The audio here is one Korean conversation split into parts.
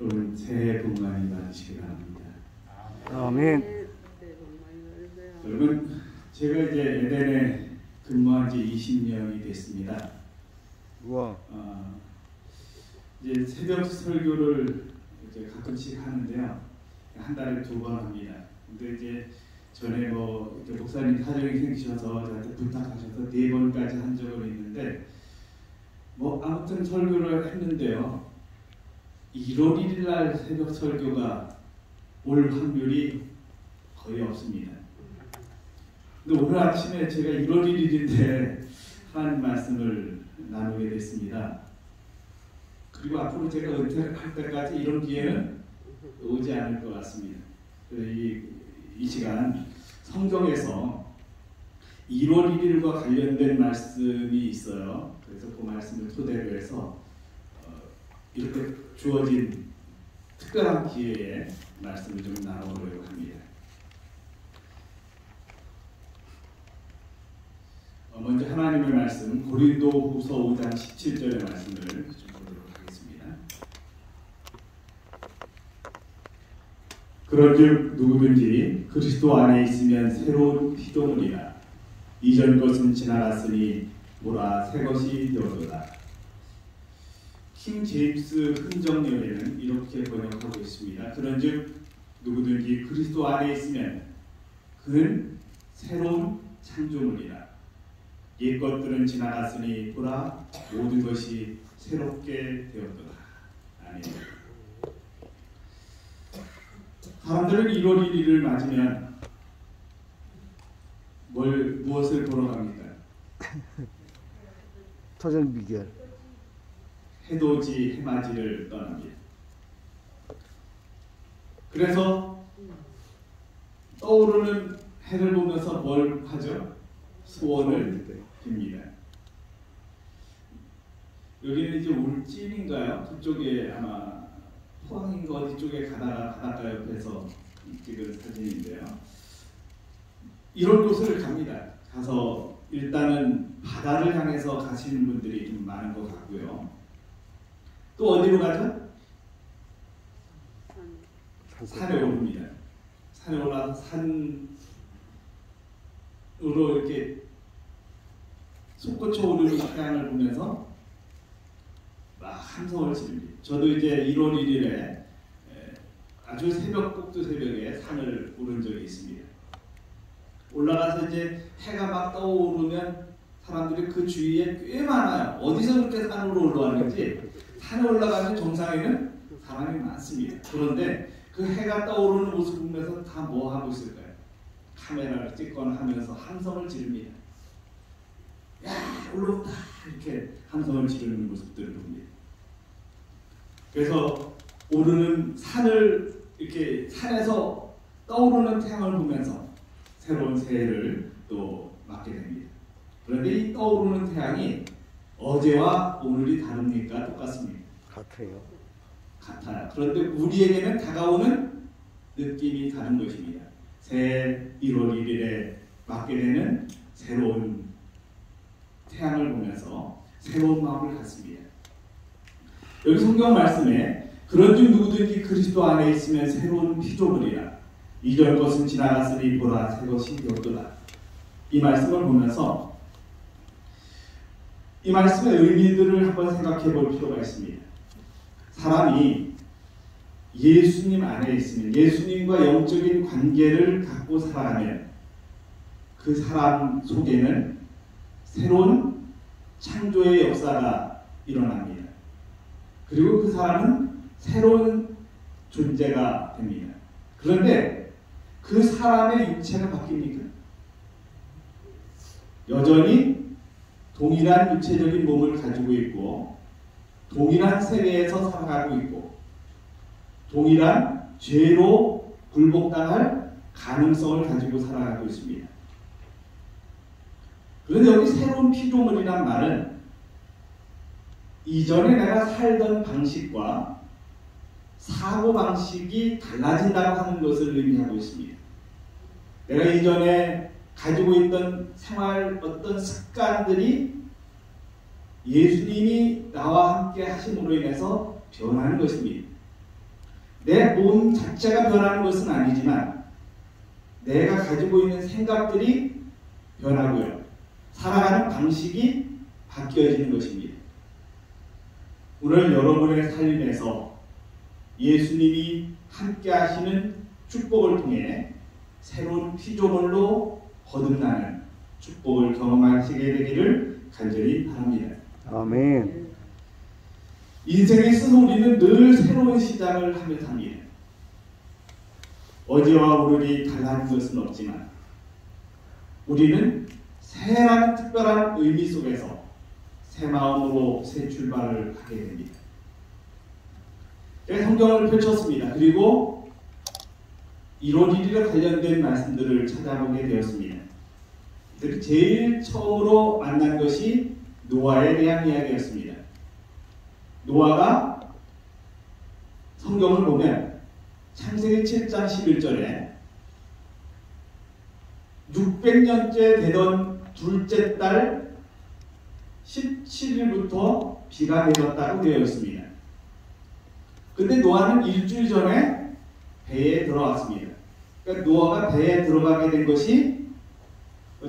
여러분 새해 복 많이 받으시기 바랍니다. 아멘. 여러분 제가 이제 에덴에 근무한 지 20년이 됐습니다. 우와. 이제 새벽 설교를 이제 가끔씩 하는데요. 한 달에 2번 합니다. 근데 이제 전에 이제 목사님 사정이 생기셔서 저한테 부탁하셔서 4번까지 한 적은 있는데 아무튼 설교를 했는데요. 1월 1일 날 새벽 설교가 올 확률이 거의 없습니다. 근데 오늘 아침에 제가 1월 1일인데 하나님 말씀을 나누게 됐습니다. 그리고 앞으로 제가 은퇴할 때까지 이런 기회는 오지 않을 것 같습니다. 이 시간 성경에서 1월 1일과 관련된 말씀이 있어요. 그래서 그 말씀을 토대로 해서 이렇게 주어진 특별한 기회에 말씀을 좀 나누려고 합니다. 먼저 하나님의 말씀 고린도후서 5장 17절의 말씀을 좀 보도록 하겠습니다. 그런즉 누구든지 그리스도 안에 있으면 새로운 피조물이라 이전 것은 지나갔으니 보라 새 것이 되었도다. 킹 제임스 흥정열에는 이렇게 번역하고 있습니다. 그런즉 누구든지 그리스도 안에 있으면 그는 새로운 창조물이라 옛 것들은 지나갔으니 보라 모든 것이 새롭게 되었도다. 아멘. 사람들은 1월 1일을 맞으면 무엇을 보러 갑니까? 터전 비결. 해돋이 해맞이를 떠납니다. 그래서 떠오르는 해를 보면서 뭘 하죠? 소원을 빕니다. 여기는 이제 울진인가요? 그쪽에 아마 포항인가 어디 쪽에 가다가 바닷가 옆에서 찍은 사진인데요. 이런 곳을 갑니다. 가서 일단은 바다를 향해서 가시는 분들이 좀 많은 것 같고요. 또 어디로 가죠? 산에 오릅니다. 산에 올라서 산으로 이렇게 솟구쳐 오르는 태양을 보면서 막 함성을 지릅니다. 저도 이제 1월 1일에 아주 꼭두 새벽에 산을 오른 적이 있습니다. 올라가서 이제 해가 막 떠오르면 사람들이 그 주위에 꽤 많아요. 어디서 그렇게 산으로 올라가는지. 산에 올라가면 정상에는 사람이 많습니다. 그런데 그 해가 떠오르는 모습을 보면서 다 뭐 하고 있을까요? 카메라를 찍거나 하면서 함성을 지릅니다. 야, 올라온다! 이렇게 함성을 지르는 모습들을 봅니다. 그래서 오르는 산을 이렇게 산에서 떠오르는 태양을 보면서 새로운 새해를 또 맞게 됩니다. 그런데 이 떠오르는 태양이 어제와 오늘이 다릅니까? 똑같습니까? 같아요. 그런데 우리에게는 다가오는 느낌이 다른 것입니다. 새해 1월 1일에 맞게 되는 새로운 태양을 보면서 새로운 마음을 갖습니다. 여기 성경 말씀에 그런즉 누구든지 그리스도 안에 있으면 새로운 피조물이라 이전 것은 지나갔으니 보라 새 것이 되었도다. 이 말씀을 보면서 이 말씀의 의미들을 한번 생각해 볼 필요가 있습니다. 사람이 예수님 안에 있으면 예수님과 영적인 관계를 갖고 살아가면 그 사람 속에는 새로운 창조의 역사가 일어납니다. 그리고 그 사람은 새로운 존재가 됩니다. 그런데 그 사람의 육체가 바뀝니까? 여전히 동일한 육체적인 몸을 가지고 있고 동일한 세계에서 살아가고 있고 동일한 죄로 굴복당할 가능성을 가지고 살아가고 있습니다. 그런데 여기 새로운 피조물이란 말은 이전에 내가 살던 방식과 사고방식이 달라진다고 하는 것을 의미하고 있습니다. 내가 이전에 가지고 있던 생활 어떤 습관들이 예수님이 나와 함께 하심으로 인해서 변하는 것입니다. 내 몸 자체가 변하는 것은 아니지만 내가 가지고 있는 생각들이 변하고요. 살아가는 방식이 바뀌어지는 것입니다. 오늘 여러분의 삶에서 예수님이 함께 하시는 축복을 통해 새로운 피조물로 거듭나는 축복을 경험하시게 되기를 간절히 바랍니다. 아멘. 인생의 쓴우리는 늘 새로운 시작을 하며 삽니다. 어제와 오늘이 달라진 것은 없지만 우리는 새라는 특별한 의미 속에서 새 마음으로 새 출발을 하게 됩니다. 제가 성경을 펼쳤습니다. 그리고 1월 1일에 관련된 말씀들을 찾아보게 되었습니다. 제일 처음으로 만난 것이 노아에 대한 이야기였습니다. 노아가 성경을 보면 창세기 7장 11절에 600년째 되던 둘째 달 17일부터 비가 내렸다고 되어 있습니다. 근데 노아는 일주일 전에 배에 들어왔습니다. 그러니까 노아가 배에 들어가게 된 것이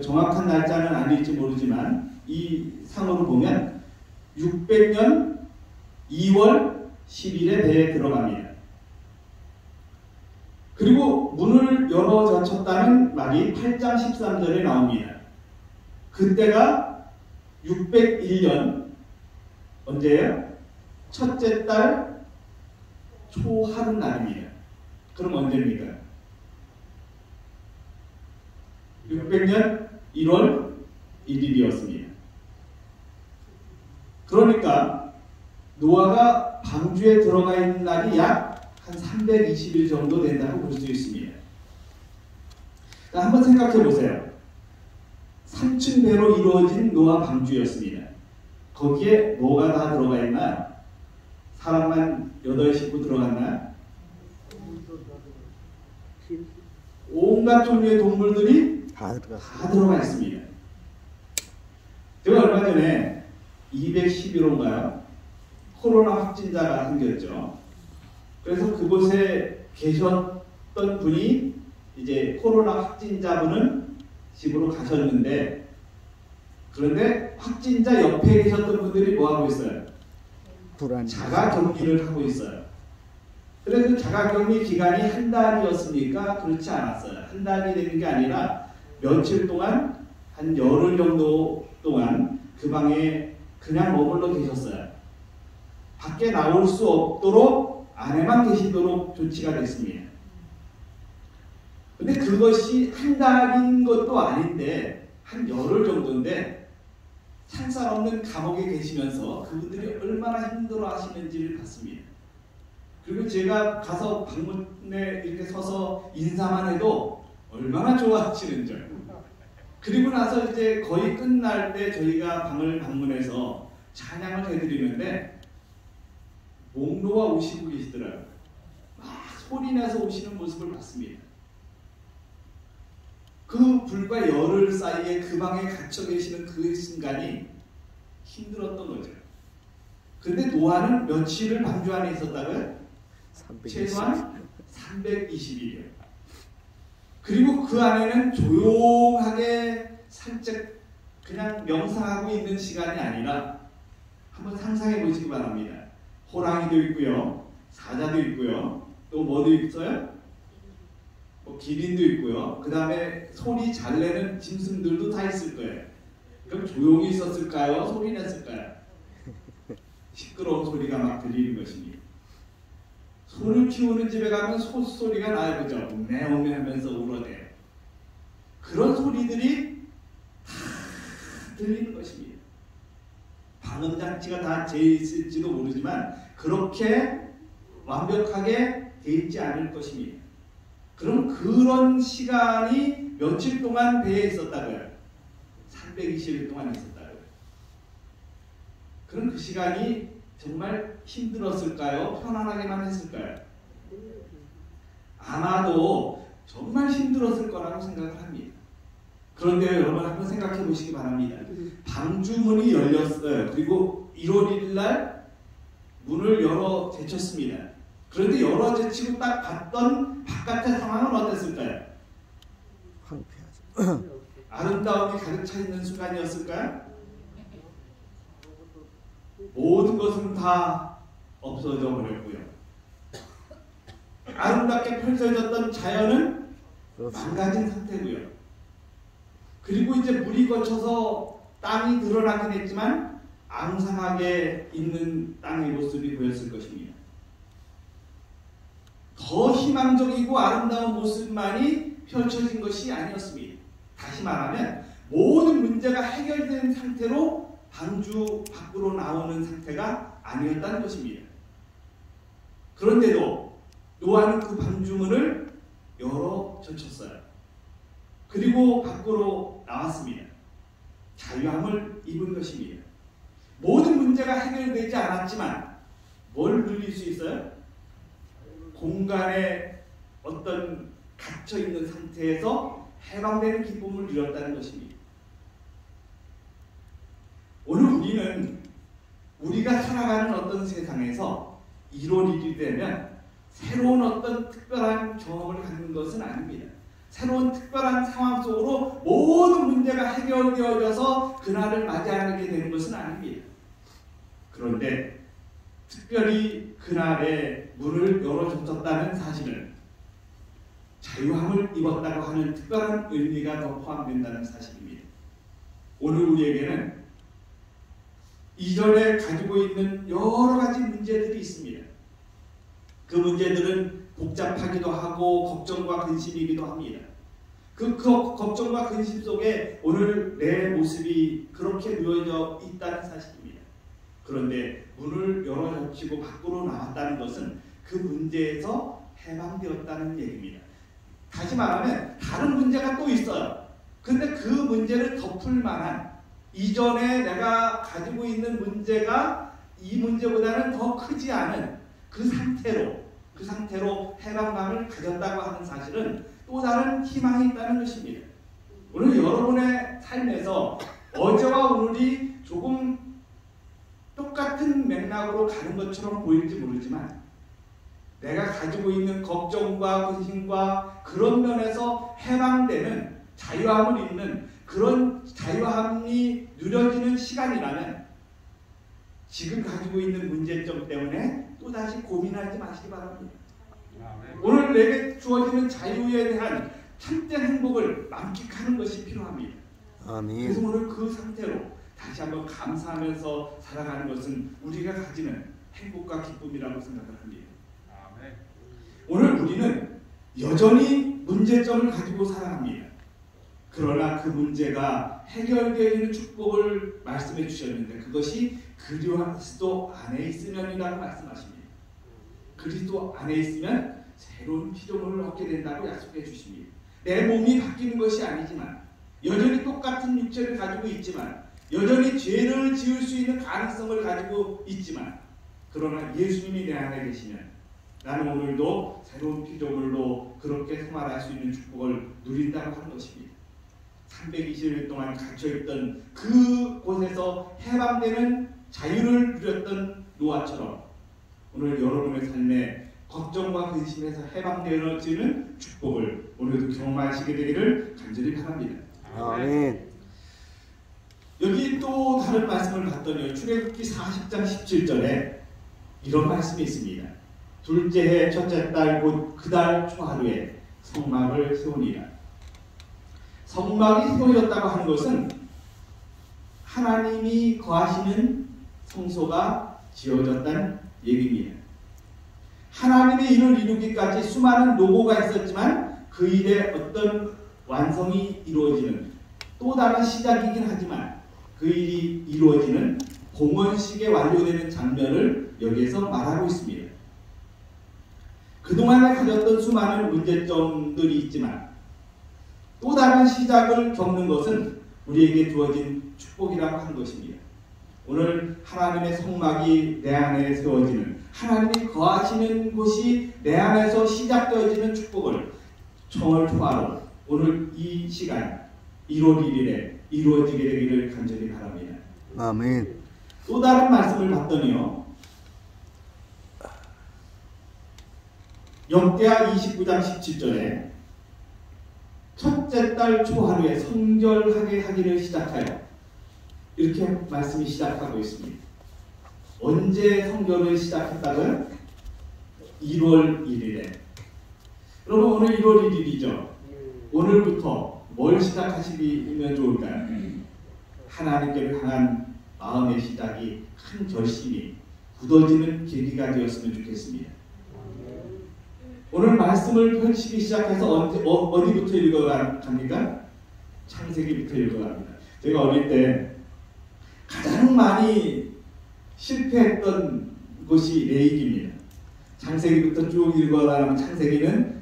정확한 날짜는 아닐지 모르지만 이 상으로 보면 600년 2월 10일에 배에 들어갑니다. 그리고 문을 열어 젖혔다는 말이 8장 13절에 나옵니다. 그때가 601년 언제예요? 첫째 달 초하룻날입니다. 그럼 언제입니까? 600년 1월 1일이었습니다. 그러니까 노아가 방주에 들어가 있는 날이 약 한 320일 정도 된다고 볼 수 있습니다. 한번 생각해 보세요. 3층 배로 이루어진 노아 방주였습니다. 거기에 뭐가 다 들어가 있나? 사람만 8식구 들어갔나? 온갖 종류의 동물들이 다 들어가 있습니다. 제가 얼마 전에 211호인가요? 코로나 확진자가 생겼죠. 그래서 그곳에 계셨던 분이 이제 코로나 확진자분은 집으로 가셨는데, 그런데 확진자 옆에 계셨던 분들이 뭐 하고 있어요? 자가격리를 하고 있어요. 그래서 자가격리 기간이 한 달이었습니까? 그렇지 않았어요. 한 달이 되는 게 아니라 며칠 동안 한 열흘 정도 동안 그 방에 그냥 머물러 계셨어요. 밖에 나올 수 없도록 안에만 계시도록 조치가 됐습니다. 근데 그것이 한 달인 것도 아닌데 한 열흘 정도인데 상상 없는 감옥에 계시면서 그분들이 얼마나 힘들어 하시는지를 봤습니다. 그리고 제가 가서 방문에 이렇게 서서 인사만 해도 얼마나 좋아하시는지. 그리고 나서 이제 거의 끝날 때 저희가 방을 방문해서 찬양을 해드리는데 목 놓아 오시고 계시더라고요. 막 소리내서 오시는 모습을 봤습니다. 그 불과 열흘 사이에 그 방에 갇혀 계시는 그 순간이 힘들었던 거죠. 근데 노아는 며칠을 방주 안에 있었다고요? 320. 최소한 320일이요. 그리고 그 안에는 조용하게 살짝 그냥 명상하고 있는 시간이 아니라 한번 상상해 보시기 바랍니다. 호랑이도 있고요, 사자도 있고요, 또 뭐도 있어요? 기린도 있고요. 그 다음에 소리 잘 내는 짐승들도 다 있을 거예요. 그럼 조용히 있었을까요? 소리 냈을까요? 시끄러운 소리가 막 들리는 것입니다. 소를 키우는 집에 가면 소 소리가 나요, 그죠? 웅내웅내 하면서 울어대요. 그런 소리들이 다 들리는 것입니다. 방음장치가 다 돼 있을지도 모르지만 그렇게 완벽하게 돼 있지 않을 것입니다. 그럼 그런 시간이 며칠 동안 배에 있었다고요? 320일 동안 있었다고요. 그럼 그 시간이 정말 힘들었을까요? 편안하게만 했을까요? 아마도 정말 힘들었을 거라고 생각을 합니다. 그런데 여러분 한번 생각해 보시기 바랍니다. 방주문이 열렸어요. 그리고 1월 1일 날 문을 열어 제쳤습니다. 그런데 열어젖히고 딱 봤던 바깥의 상황은 어땠을까요? 황폐하죠. 아름다움이 가득 차 있는 순간이었을까요? 모든 것은 다 없어져 버렸고요. 아름답게 펼쳐졌던 자연은 망가진 상태고요. 그리고 이제 물이 거쳐서 땅이 드러나긴 했지만 앙상하게 있는 땅의 모습이 보였을 것입니다. 더 희망적이고 아름다운 모습만이 펼쳐진 것이 아니었습니다. 다시 말하면 모든 문제가 해결된 상태로 방주 밖으로 나오는 상태가 아니었다는 것입니다. 그런데도 노아는 그 방주문을 열어 젖혔어요. 그리고 밖으로 나왔습니다. 자유함을 입은 것입니다. 모든 문제가 해결되지 않았지만 뭘 누릴 수 있어요? 공간에 어떤 갇혀있는 상태에서 해방되는 기쁨을 누렸다는 것입니다. 오늘 우리는 우리가 살아가는 어떤 세상에서 1월 1일이 되면 새로운 어떤 특별한 경험을 갖는 것은 아닙니다. 새로운 특별한 상황 속으로 모든 문제가 해결되어져서 그날을 맞이하게 되는 것은 아닙니다. 그런데 특별히 그날에 문을 열어줬다는 사실은 자유함을 입었다고 하는 특별한 의미가 더 포함된다는 사실입니다. 오늘 우리에게는 이전에 가지고 있는 여러 가지 문제들이 있습니다. 그 문제들은 복잡하기도 하고 걱정과 근심이기도 합니다. 그 걱정과 근심 속에 오늘 내 모습이 그렇게 놓여져 있다는 사실입니다. 그런데 문을 열어젖히고 밖으로 나왔다는 것은 그 문제에서 해방되었다는 얘기입니다. 다시 말하면 다른 문제가 또 있어요. 근데 그 문제를 덮을 만한 이전에 내가 가지고 있는 문제가 이 문제보다는 더 크지 않은 그 상태로 해방감을 가졌다고 하는 사실은 또 다른 희망이 있다는 것입니다. 오늘 여러분의 삶에서 어제와 오늘이 조금 똑같은 맥락으로 가는 것처럼 보일지 모르지만 내가 가지고 있는 걱정과 근심과 그런 면에서 해방되는 자유함을 입는 그런 자유함이 누려지는 시간이라면 지금 가지고 있는 문제점 때문에 또다시 고민하지 마시기 바랍니다. 오늘 내게 주어지는 자유에 대한 참된 행복을 만끽하는 것이 필요합니다. 아멘. 그래서 오늘 그 상태로 다시 한번 감사하면서 살아가는 것은 우리가 가지는 행복과 기쁨이라고 생각을 합니다. 오늘 우리는 여전히 문제점을 가지고 살아갑니다. 그러나 그 문제가 해결되는 축복을 말씀해 주셨는데 그것이 그리스도 안에 있으면이라고 말씀하십니다. 그리스도 안에 있으면 새로운 피조물을 얻게 된다고 약속해 주십니다. 내 몸이 바뀌는 것이 아니지만 여전히 똑같은 육체를 가지고 있지만 여전히 죄를 지을 수 있는 가능성을 가지고 있지만 그러나 예수님이 내 안에 계시면 나는 오늘도 새로운 피조물로 그렇게 생활할 수 있는 축복을 누린다고 하는 것입니다. 320일 동안 갇혀있던 그곳에서 해방되는 자유를 누렸던 노아처럼 오늘 여러분의 삶에 걱정과 근심에서 해방되어지는 축복을 오늘도 경험하시게 되기를 간절히 바랍니다. 아멘. 여기 또 다른 말씀을 봤더니 출애굽기 40장 17절에 이런 말씀이 있습니다. 둘째 해 첫째 달 곧 그 달 초하루에 성막을 세우니라. 성막이 세워졌다고 하는 것은 하나님이 거하시는 성소가 지어졌다는 얘기입니다. 하나님의 일을 이루기까지 수많은 노고가 있었지만 그 일에 어떤 완성이 이루어지는 또 다른 시작이긴 하지만 그 일이 이루어지는 공헌식에 완료되는 장면을 여기에서 말하고 있습니다. 그동안에 가졌던 수많은 문제점들이 있지만 또 다른 시작을 겪는 것은 우리에게 주어진 축복이라고 하는 것입니다. 오늘 하나님의 성막이 내 안에 세워지는 하나님이 거하시는 곳이 내 안에서 시작되어지는 축복을 청월 초하루 오늘 이 시간 1월 1일에 이루어지게 되기를 간절히 바랍니다. 아멘. 또 다른 말씀을 봤더니요. 역대하 29장 17절에 첫째 달 초하루에 성결하게 하기를 시작하여 이렇게 말씀이 시작하고 있습니다. 언제 성결을 시작했다고요? 1월 1일에. 그러면 오늘 1월 1일이죠. 오늘부터 뭘 시작하시면 좋을까요? 하나님께로 향한 마음의 시작이 큰 결심이 굳어지는 계기가 되었으면 좋겠습니다. 오늘 말씀을 펼치기 시작해서 어디부터 읽어갑니까? 창세기부터 읽어갑니다. 제가 어릴 때 가장 많이 실패했던 곳이 레위기입니다. 창세기부터 쭉 읽어가면 창세기는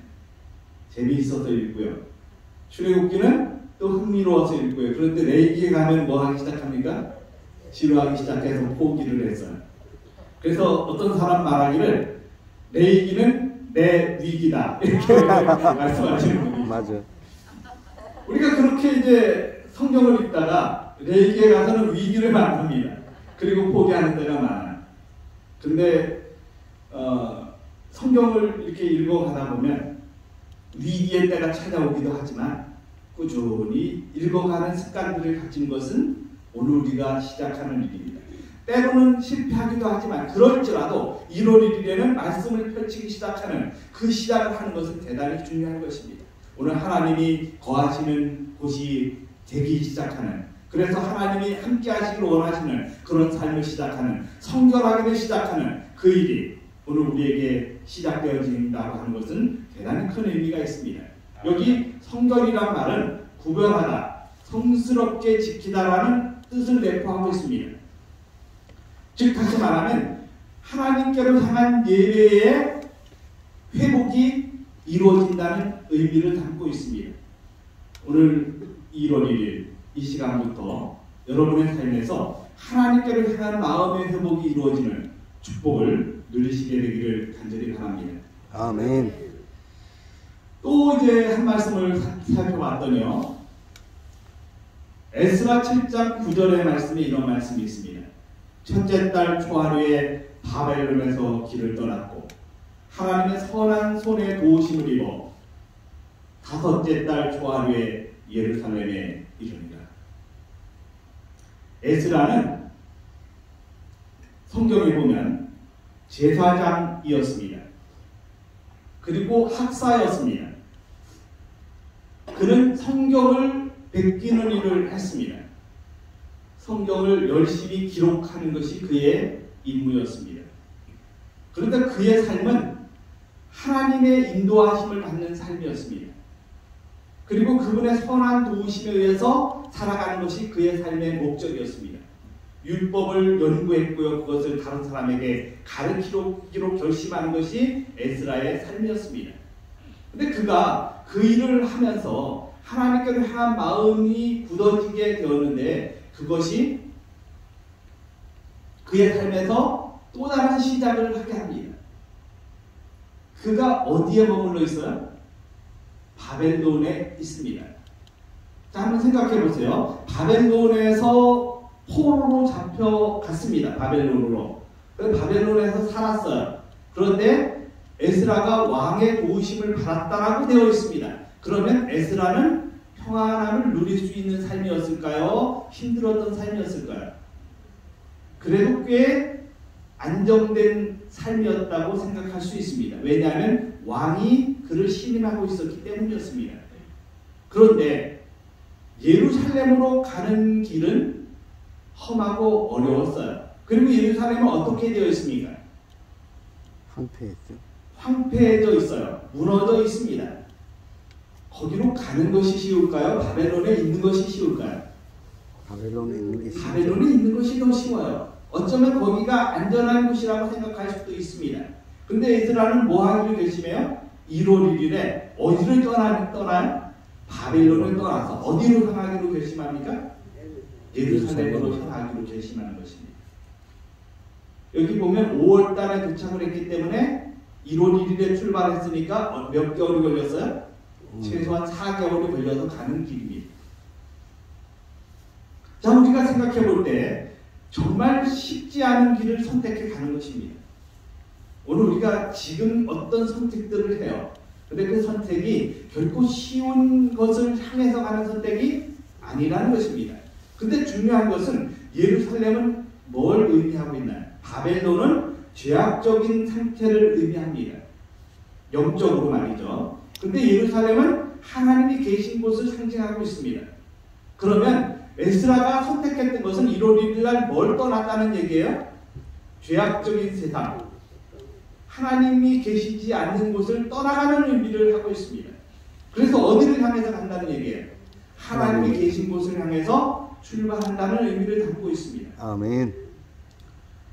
재미있어서 읽고요. 출애굽기는 또 흥미로워서 읽고요. 그런데 레위기에 가면 뭐 하기 시작합니까? 지루하기 시작해서 포기를 했어요. 그래서 어떤 사람 말하기를 레위기는 내 위기다 이렇게 말씀하시는 분이 맞아. 우리가 그렇게 이제 성경을 읽다가 레위기에 가서는 위기를 만납니다. 그리고 포기하는 데가 많아요. 근데 성경을 이렇게 읽어가다 보면 위기의 때가 찾아오기도 하지만 꾸준히 읽어가는 습관들을 가진 것은 오늘 우리가 시작하는 일입니다. 때로는 실패하기도 하지만 그럴지라도 1월 1일에는 말씀을 펼치기 시작하는 그 시작을 하는 것은 대단히 중요한 것입니다. 오늘 하나님이 거하시는 곳이 되기 시작하는, 그래서 하나님이 함께 하시길 원하시는 그런 삶을 시작하는, 성결하기를 시작하는 그 일이 오늘 우리에게 시작되어진다고 하는 것은 대단히 큰 의미가 있습니다. 여기 성결이란 말은 구별하다, 성스럽게 지키다라는 뜻을 내포하고 있습니다. 즉 다시 말하면 하나님께로 향한 예배의 회복이 이루어진다는 의미를 담고 있습니다. 오늘 1월 1일 이 시간부터 여러분의 삶에서 하나님께로 향한 마음의 회복이 이루어지는 축복을 누리시게 되기를 간절히 바랍니다. 아멘. 또 이제 한 말씀을 살펴봤더니요. 에스라 7장 9절의 말씀에 이런 말씀이 있습니다. 첫째 달 초하루에 바벨론에서 길을 떠났고 하나님의 선한 손에 도우심을 입어 다섯째 달 초하루에 예루살렘에 이르니라. 에스라는 성경에 보면 제사장이었습니다. 그리고 학사였습니다. 그는 성경을 베끼는 일을 했습니다. 성경을 열심히 기록하는 것이 그의 임무였습니다. 그런데 그의 삶은 하나님의 인도하심을 받는 삶이었습니다. 그리고 그분의 선한 도우심에 의해서 살아가는 것이 그의 삶의 목적이었습니다. 율법을 연구했고요. 그것을 다른 사람에게 가르치기로 결심하는 것이 에스라의 삶이었습니다. 그런데 그가 그 일을 하면서 하나님께로 향한 마음이 굳어지게 되었는데 그것이 그의 삶에서 또 다른 시작을 하게 합니다. 그가 어디에 머물러 있어요? 바벨론에 있습니다. 자, 한번 생각해 보세요. 바벨론에서 포로로 잡혀갔습니다. 바벨론으로. 그래서 바벨론에서 살았어요. 그런데 에스라가 왕의 도우심을 받았다라고 되어 있습니다. 그러면 에스라는 평안함을 누릴 수 있는 삶이었을까요? 힘들었던 삶이었을까요? 그래도 꽤 안정된 삶이었다고 생각할 수 있습니다. 왜냐하면 왕이 그를 신임하고 있었기 때문이었습니다. 그런데 예루살렘으로 가는 길은 험하고 어려웠어요. 그리고 예루살렘은 어떻게 되어 있습니까? 황폐해져 있어요. 무너져 있습니다. 거기로 가는 것이 쉬울까요? 바벨론에 있는 것이 쉬울까요? 바벨론에 있는 것이 더 쉬워요. 어쩌면 거기가 안전한 곳이라고 생각할 수도 있습니다. 그런데 에스라는 뭐 하기로 결심해요? 1월 1일에 어디를 떠나요? 바벨론을 떠나서 어디로 향하기로 결심합니까? 예루살렘으로 향하기로 결심하는 것입니다. 여기 보면 5월 달에 도착을 했기 때문에 1월 1일에 출발했으니까 몇 개월이 걸렸어요? 최소한 4개월이 걸려서 가는 길입니다. 자, 우리가 생각해 볼 때 정말 쉽지 않은 길을 선택해 가는 것입니다. 오늘 우리가 지금 어떤 선택들을 해요. 근데 그 선택이 결코 쉬운 것을 향해서 가는 선택이 아니라는 것입니다. 근데 중요한 것은 예루살렘은 뭘 의미하고 있나요? 바벨론은 죄악적인 상태를 의미합니다. 영적으로 말이죠. 근데 예루살렘은 하나님이 계신 곳을 상징하고 있습니다. 그러면 에스라가 선택했던 것은 1월 1일 날 뭘 떠났다는 얘기예요? 죄악적인 세상, 하나님이 계시지 않는 곳을 떠나가는 의미를 하고 있습니다. 그래서 어디를 향해서 간다는 얘기예요? 하나님이 계신 곳을 향해서 출발한다는 의미를 담고 있습니다. 아멘.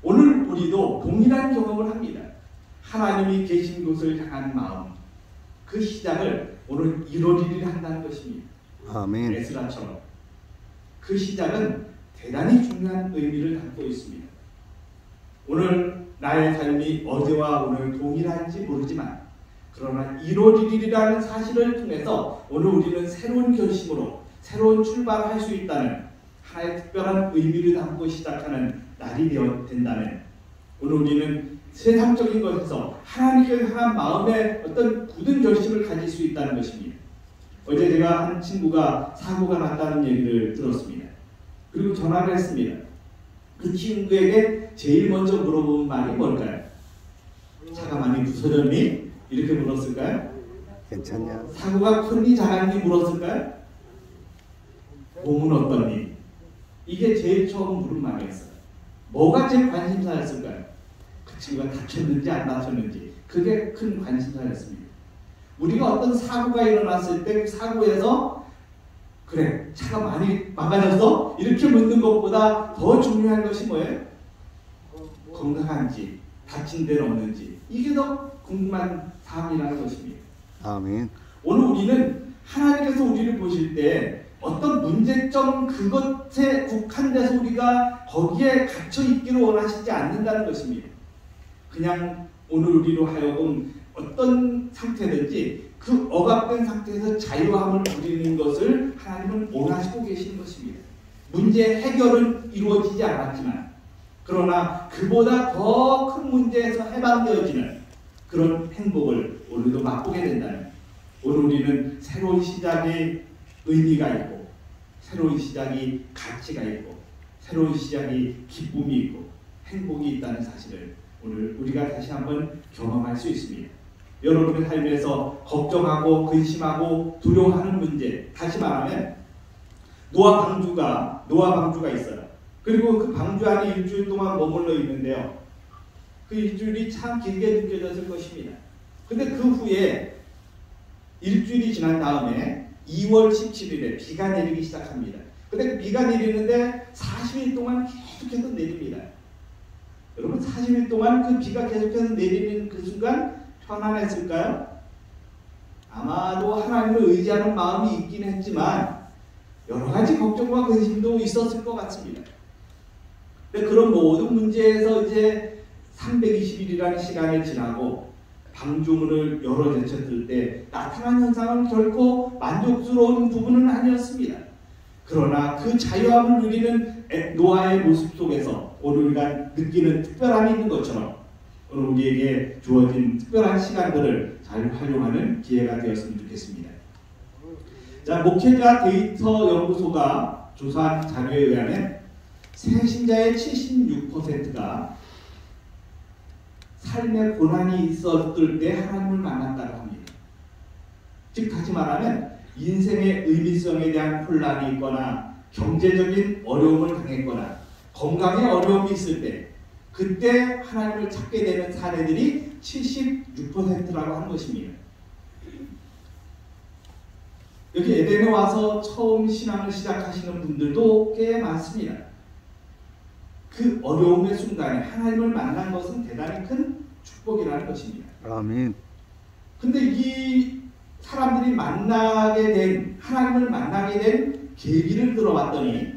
오늘 우리도 동일한 경험을 합니다. 하나님이 계신 곳을 향한 마음, 그 시작을 오늘 1월 1일 한다는 것입니다. 아멘. 에스라처럼 그 시작은 대단히 중요한 의미를 담고 있습니다. 오늘 나의 삶이 어제와 오늘 동일한지 모르지만 그러나 1월 1일이라는 사실을 통해서 오늘 우리는 새로운 결심으로 새로운 출발을 할 수 있다는 하나의 특별한 의미를 담고 시작하는 날이 된다면 오늘 우리는 세상적인 것에서 하나님께 향한 마음의 어떤 굳은 결심을 가질 수 있다는 것입니다. 어제 제가 한 친구가 사고가 났다는 얘기를 들었습니다. 그리고 전화를 했습니다. 그 친구에게 제일 먼저 물어본 말이 뭘까요? 차가 많이 부서졌니? 이렇게 물었을까요? 괜찮냐? 사고가 컸니 작았니 물었을까요? 몸은 어떠니? 이게 제일 처음 물은 말이었어요. 뭐가 제일 관심사였을까요? 그 친구가 다쳤는지 안 다쳤는지 그게 큰 관심사였습니다. 우리가 어떤 사고가 일어났을 때 그 사고에서 그래 차가 많이 망가졌어? 이렇게 묻는 것보다 더 중요한 것이 뭐예요? 건강한지 다친 데는 없는지 이게 더 궁금한 사항이라는 것입니다. 아멘. 오늘 우리는 하나님께서 우리를 보실 때 어떤 문제점 그것에 국한돼서 우리가 거기에 갇혀 있기를 원하시지 않는다는 것입니다. 그냥 오늘 우리로 하여금 어떤 상태든지 그 억압된 상태에서 자유함을 누리는 것을 하나님은 원하시고 계시는 것입니다. 문제 해결은 이루어지지 않았지만 그러나 그보다 더 큰 문제에서 해방되어지는 그런 행복을 오늘도 맛보게 된다면 오늘 우리는 새로운 시작의 의미가 있고 새로운 시작이 가치가 있고 새로운 시작이 기쁨이 있고 행복이 있다는 사실을 오늘 우리가 다시 한번 경험할 수 있습니다. 여러분의 삶에서 걱정하고 근심하고 두려워하는 문제, 다시 말하면 노아 방주가 있어요. 그리고 그 방주 안에 일주일 동안 머물러 있는데요. 그 일주일이 참 길게 느껴졌을 것입니다. 근데 그 후에 일주일이 지난 다음에 2월 17일에 비가 내리기 시작합니다. 근데 비가 내리는데 40일 동안 계속해서 내립니다. 여러분 40일 동안 그 비가 계속해서 내리는 그 순간 편안했을까요? 아마도 하나님을 의지하는 마음이 있긴 했지만 여러 가지 걱정과 근심도 있었을 것 같습니다. 근데 그런 모든 문제에서 이제 320일이라는 시간이 지나고 방주문을 열어 제쳤을 때 나타난 현상은 결코 만족스러운 부분은 아니었습니다. 그러나 그 자유함을 누리는 노아의 모습 속에서 오늘 우리가 느끼는 특별함이 있는 것처럼 오늘 우리에게 주어진 특별한 시간들을 잘 활용하는 기회가 되었으면 좋겠습니다. 자, 목회자 데이터 연구소가 조사한 자료에 의하면 새신자의 76%가 삶의 고난이 있었을 때 하나님을 만났다고 합니다. 즉 다시 말하면 인생의 의미성에 대한 혼란이 있거나 경제적인 어려움을 당했거나 건강에 어려움이 있을 때 그때 하나님을 찾게 되는 사례들이 76%라고 하는 것입니다. 여기 에덴에 와서 처음 신앙을 시작하시는 분들도 꽤 많습니다. 그 어려움의 순간에 하나님을 만난 것은 대단히 큰 축복이라는 것입니다. 아멘. 근데 이 사람들이 하나님을 만나게 된 계기를 들어봤더니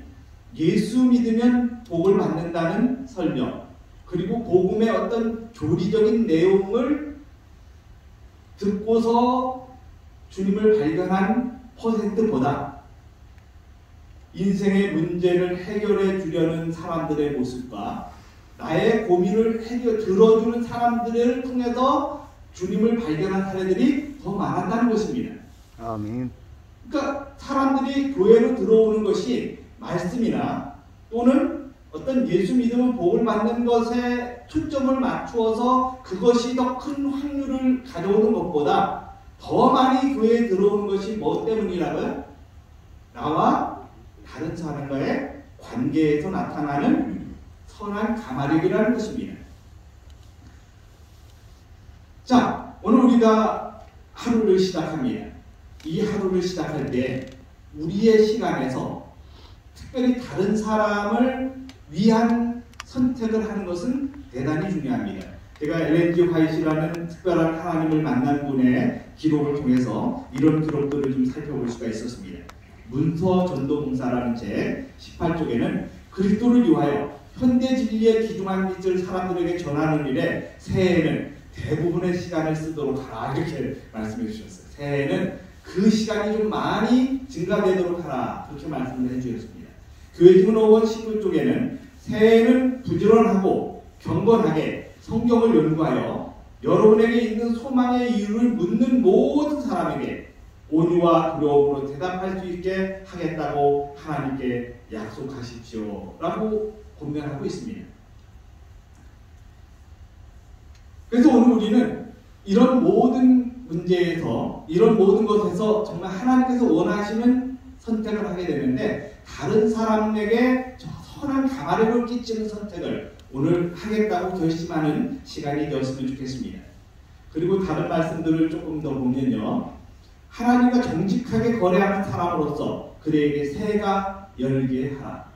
예수 믿으면 복을 받는다는 설명, 그리고 복음의 어떤 교리적인 내용을 듣고서 주님을 발견한 퍼센트보다 인생의 문제를 해결해 주려는 사람들의 모습과 나의 고민을 들어주는 사람들을 통해서 주님을 발견한 사례들이 더 많았다는 것입니다. 아멘. 그러니까 사람들이 교회로 들어오는 것이 말씀이나 또는 어떤 예수 믿음을 복을 받는 것에 초점을 맞추어서 그것이 더 큰 확률을 가져오는 것보다 더 많이 교회에 들어오는 것이 뭐 때문이라고요? 나와 다른 사람과의 관계에서 나타나는 선한 가마력이라는 것입니다. 자, 오늘 우리가 하루를 시작합니다. 이 하루를 시작할 때 우리의 시간에서 특별히 다른 사람을 위한 선택을 하는 것은 대단히 중요합니다. 제가 엘렌 화이트라는 특별한 하나님을 만난 분의 기록을 통해서 이런 기록들을 좀 살펴볼 수가 있었습니다. 문서 전도봉사라는 책 18쪽에는 그리스도를 위하여 현대 진리의 귀중한 빛을 사람들에게 전하는 일에 새해에는 대부분의 시간을 쓰도록 하라 이렇게 말씀해 주셨어요. 새해에는 그 시간이 좀 많이 증가되도록 하라 그렇게 말씀을 해주셨습니다. 교회증언 19쪽에는 새해에는 부지런하고 경건하게 성경을 연구하여 여러분에게 있는 소망의 이유를 묻는 모든 사람에게 온유와 두려움으로 대답할 수 있게 하겠다고 하나님께 약속하십시오 라고 권면하고 있습니다. 그래서 오늘 우리는 이런 모든 문제에서 이런 모든 것에서 정말 하나님께서 원하시는 선택을 하게 되는데 다른 사람에게 선한 가마력을 끼치는 선택을 오늘 하겠다고 결심하는 시간이 되었으면 좋겠습니다. 그리고 다른 말씀들을 조금 더 보면요. 하나님과 정직하게 거래하는 사람으로서 그에게 새해가 열게 하라.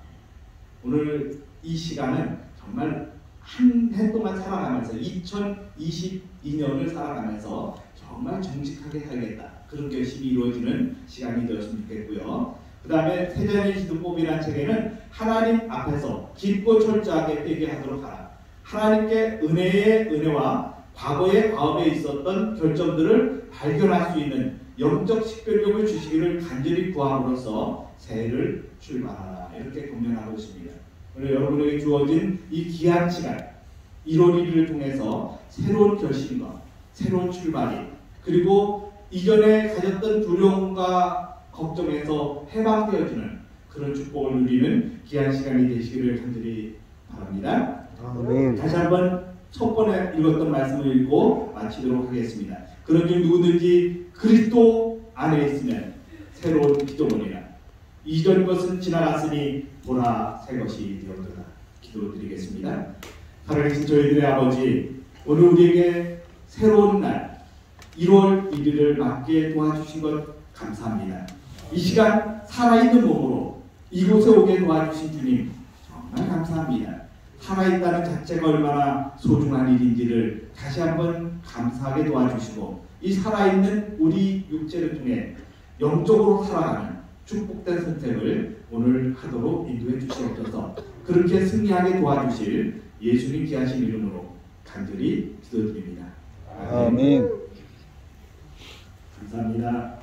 오늘 이 시간은 정말 한 해 동안 살아가면서 2022년을 살아가면서 정말 정직하게 살겠다. 그런 결심이 이루어지는 시간이 되었으면 좋겠고요. 그 다음에 세전의 기도법이라는 책에는 하나님 앞에서 깊고 철저하게 회개하도록 하라. 하나님께 은혜의 은혜와 과거의 과업에 있었던 결점들을 발견할 수 있는 영적 식별력을 주시기를 간절히 구함으로써 새해를 출발하라. 이렇게 권면하고 있습니다. 오늘 여러분에게 주어진 이 귀한 시간 1월 1일을 통해서 새로운 결심과 새로운 출발이 그리고 이전에 가졌던 두려움과 걱정에서 해방되어지는 그런 축복을 누리는 귀한 시간이 되시기를 간절히 바랍니다. 아멘. 다시 한번 첫 번에 읽었던 말씀을 읽고 마치도록 하겠습니다. 그런 중 누구든지 그리스도 안에 있으면 새로운 피조물이라 이전 것은 지나갔으니 보라 새 것이 되었도다. 기도드리겠습니다. 살아계신 저희들의 아버지, 오늘 우리에게 새로운 날 1월 1일을 맞게 도와주신 것 감사합니다. 이 시간 살아있는 몸으로 이곳에 오게 도와주신 주님 정말 감사합니다. 살아있다는 자체가 얼마나 소중한 일인지를 다시 한번 감사하게 도와주시고 이 살아있는 우리 육체를 통해 영적으로 살아가는 축복된 선택을 오늘 하도록 인도해 주시옵소서. 그렇게 승리하게 도와주실 예수님 귀하신 이름으로 간절히 기도드립니다. 아멘. 감사합니다.